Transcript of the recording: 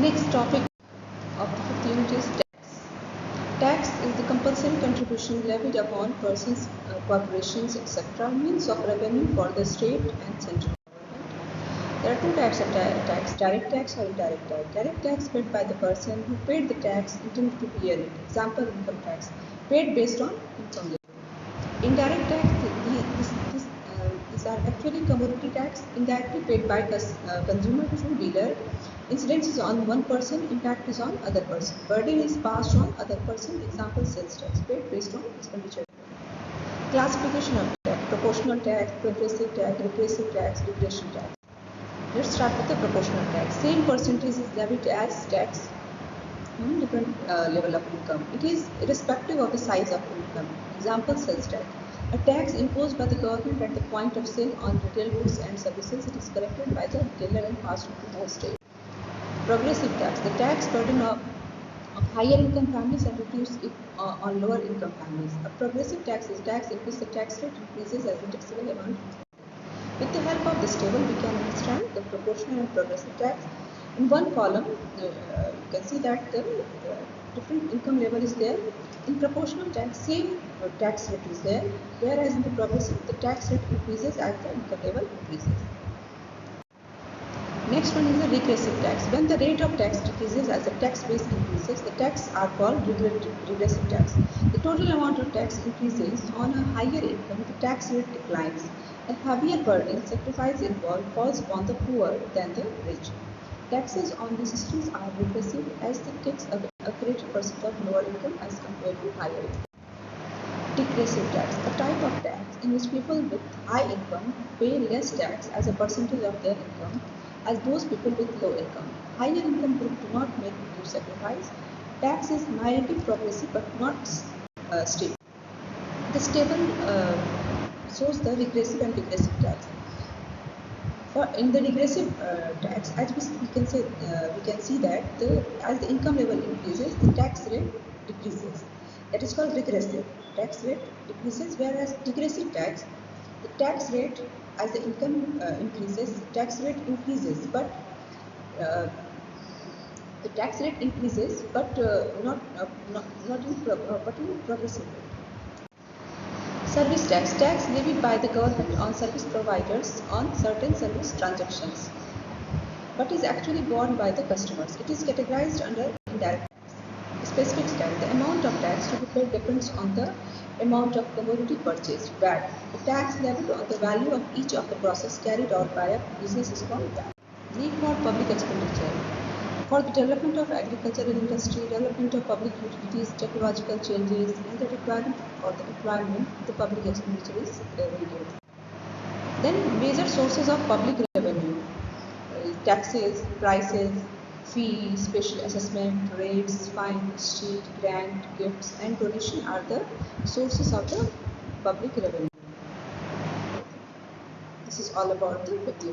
Next topic of the fifth unit is tax. Tax is the compulsory contribution levied upon persons, corporations, etc., means of revenue for the state and central government. There are two types of tax: direct tax or indirect tax. Direct tax paid by the person who paid the tax intended to pay it. Example: income tax paid based on income level. Indirect tax, these are actually commodity tax indirectly paid by consumer to dealer. Incidence is on one person, impact is on other person. Burden is passed on other person. Example: sales tax paid based on expenditure. Classification of tax: proportional tax, progressive tax, regressive tax, regression tax. Let's start with the proportional tax. Same percentage is levied as tax on different level of income. It is irrespective of the size of income. Example: sales tax. A tax imposed by the government at the point of sale on retail goods and services. It is collected by the retailer and passed on to the state. Progressive tax: the tax burden of higher income families and reduce it on lower income families. A progressive tax is tax in which the tax rate increases as the taxable amount. With the help of this table, we can understand the proportional and progressive tax. In one column, you can see that the different income level is there. In proportional tax, same tax rate is there, whereas in the progressive, the tax rate increases as the income level increases. Next one is the regressive tax. When the rate of tax decreases as the tax base increases, the tax are called regressive tax. The total amount of tax increases on a higher income, the tax rate declines. A heavier burden, sacrifice involved, falls upon the poor than the rich. Taxes on these systems are regressive as they takes a greater percent of lower income as compared to higher income. Degressive tax, a type of tax in which people with high income pay less tax as a percentage of their income as those people with low income. Higher income group do not make due sacrifice. Tax is mildly progressive but not stable. This table shows the regressive and degressive tax. In the regressive tax, as we can see that as the income level increases, the tax rate decreases. That is called regressive. Tax rate decreases, whereas degressive tax, the tax rate as the income increases, tax rate increases, but the tax rate increases, but not in progressive rate. Service tax, tax levied by the government on service providers on certain service transactions, but is actually borne by the customers. It is categorized under indirect tax. Specific tax, the amount of tax to be paid depends on the amount of commodity purchased. VAT, the tax levied on the value of each of the process carried out by a business is called VAT. Need for public expenditure. For the development of agricultural industry, development of public utilities, technological changes, and the requirement for the employment, the public expenditure is needed. Then major sources of public revenue: taxes, prices, fee, special assessment, rates, fine, sheet, grant, gifts, and donation are the sources of the public revenue. This is all about the fifth unit.